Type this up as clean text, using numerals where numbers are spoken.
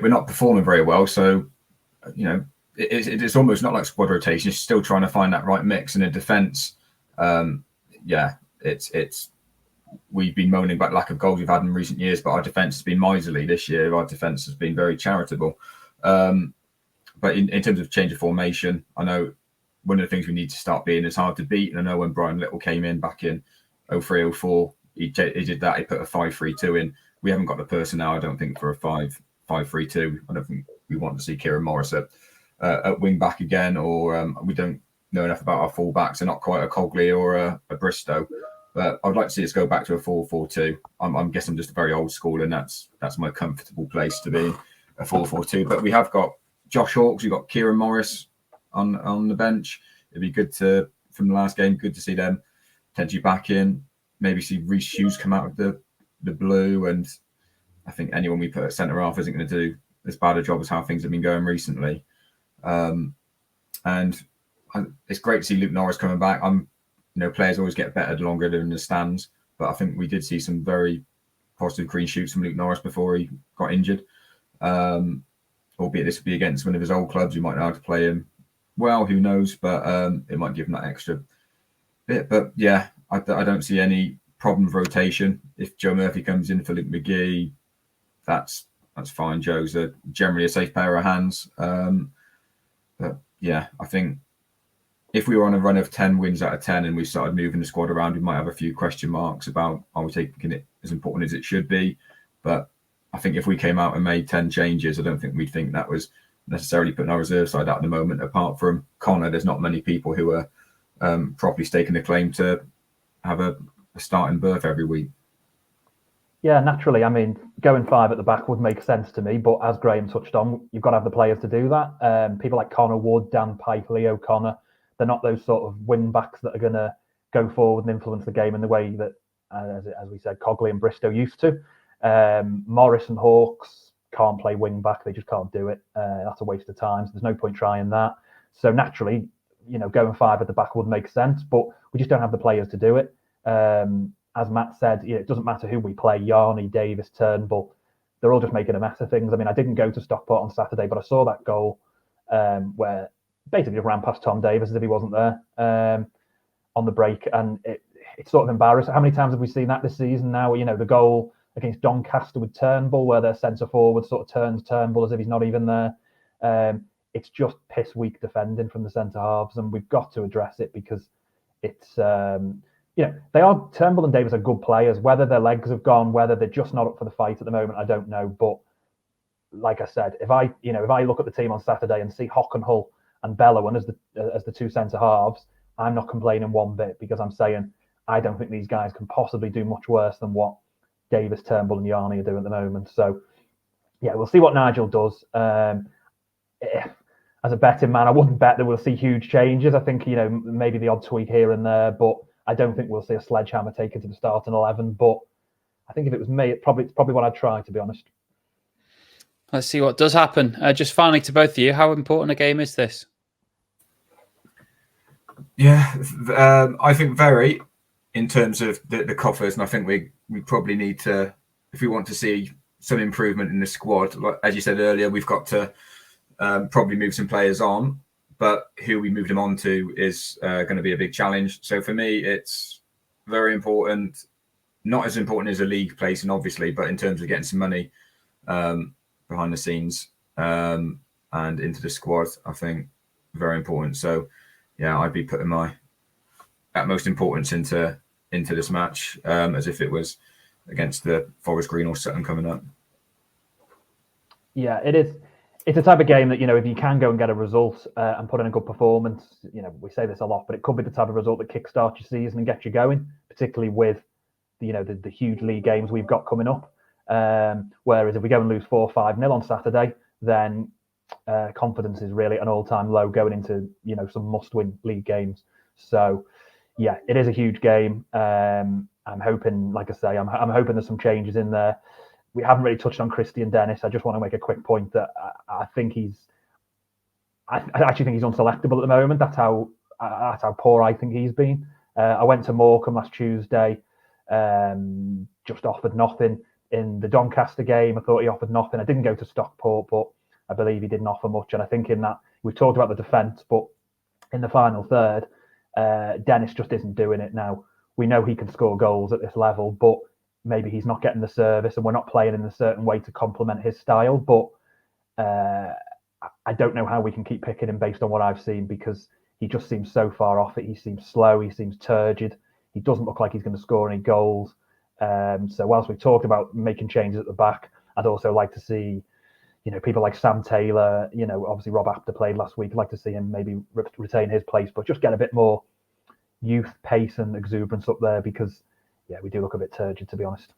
we're not performing very well. So, it's almost not like squad rotation. It's still trying to find that right mix. And in defence, it's we've been moaning about lack of goals we've had in recent years, but our defence has been miserly this year. Our defence has been very charitable. But in terms of change of formation, I know one of the things we need to start being is hard to beat. And I know when Brian Little came in back in 03, 04, he did that. He put a 5-3-2 in. We haven't got the personnel, I don't think, for a 5-3-2. I don't think we want to see Kieran Morris at wing back again, or we don't know enough about our fullbacks. They're not quite a Cogley or a Bristow. But I'd like to see us go back to a 4-4-2. I'm guessing I'm just very old school, and that's my comfortable place to be, a 4-4-2. But we have got Josh Hawkes, we've got Kieran Morris on the bench. It'd be good from the last game, good to see them potentially back in. Maybe see Reece Hughes come out of the blue, and I think anyone we put at centre half isn't going to do as bad a job as how things have been going recently. And it's great to see Luke Norris coming back. Players always get better the longer they're in the stands, but I think we did see some very positive green shoots from Luke Norris before he got injured. Albeit this would be against one of his old clubs, you might know how to play him well, who knows, but it might give him that extra bit. But yeah, I don't see any problem with rotation. If Joe Murphy comes in for Luke McGee, that's fine. Joe's generally a safe pair of hands. But yeah, I think if we were on a run of 10 wins out of 10 and we started moving the squad around, we might have a few question marks about are we taking it as important as it should be. But I think if we came out and made 10 changes, I don't think we'd think that was necessarily putting our reserve side out at the moment. Apart from Connor, there's not many people who are properly staking the claim to have a starting berth every week. Yeah, naturally. I mean, going 5 at the back would make sense to me. But as Graham touched on, you've got to have the players to do that. People like Connor Wood, Dan Pipe, Leo Connor, they're not those sort of wing backs that are going to go forward and influence the game in the way that, as we said, Cogley and Bristow used to. Morris and Hawkes can't play wing back. They just can't do it. That's a waste of time. So there's no point trying that. So naturally, going 5 at the back would make sense, but we just don't have the players to do it. As Matt said, it doesn't matter who we play, Yarney, Davis, Turnbull, they're all just making a mess of things. I mean, I didn't go to Stockport on Saturday, but I saw that goal where basically just ran past Tom Davis as if he wasn't there on the break, and it's sort of embarrassing. How many times have we seen that this season now? The goal against Doncaster with Turnbull, where their centre forward sort of turns Turnbull as if he's not even there. It's just piss weak defending from the centre halves, and we've got to address it because it's Turnbull and Davis are good players. Whether their legs have gone, whether they're just not up for the fight at the moment, I don't know. But like I said, if I look at the team on Saturday and see Hockenhull and Belehouan as the 2 centre halves, I'm not complaining one bit, because I'm saying I don't think these guys can possibly do much worse than what Davis, Turnbull, and Yarney are doing at the moment. So yeah, we'll see what Nigel does. As a betting man, I wouldn't bet that we'll see huge changes. I think maybe the odd tweak here and there, but I don't think we'll see a sledgehammer taken to the starting 11. But I think if it was me, it's probably what I'd try, to be honest. Let's see what does happen. Just finally to both of you, how important a game is this? Yeah, I think very, in terms of the coffers, and I think we probably need to, if we want to see some improvement in the squad, like as you said earlier, we've got to probably move some players on, but who we move them on to is going to be a big challenge. So for me, it's very important, not as important as a league placing, obviously, but in terms of getting some money behind the scenes and into the squad, I think very important. So yeah, I'd be putting my utmost importance into this match as if it was against the Forest Green or Sutton coming up. Yeah, it is. It's a type of game that, if you can go and get a result and put in a good performance, we say this a lot, but it could be the type of result that kickstarts your season and gets you going, particularly with, the huge league games we've got coming up. Whereas if we go and lose 4-5-0 on Saturday, then confidence is really at an all-time low going into, some must-win league games. So, yeah, it is a huge game. I'm hoping, like I say, I'm hoping there's some changes in there. We haven't really touched on Christian Dennis. I just want to make a quick point that I think I actually think he's unselectable at the moment. That's how poor I think he's been. I went to Morecambe last Tuesday, just offered nothing. In the Doncaster game, I thought he offered nothing. I didn't go to Stockport, but I believe he didn't offer much. And I think in that, we've talked about the defence, but in the final third, Dennis just isn't doing it now. We know he can score goals at this level, but maybe he's not getting the service and we're not playing in a certain way to complement his style. But I don't know how we can keep picking him based on what I've seen, because he just seems so far off it. He seems slow. He seems turgid. He doesn't look like he's going to score any goals. So whilst we've talked about making changes at the back, I'd also like to see, people like Sam Taylor, obviously Rob Apter played last week. I'd like to see him maybe retain his place, but just get a bit more youth, pace and exuberance up there, because, we do look a bit turgid, to be honest.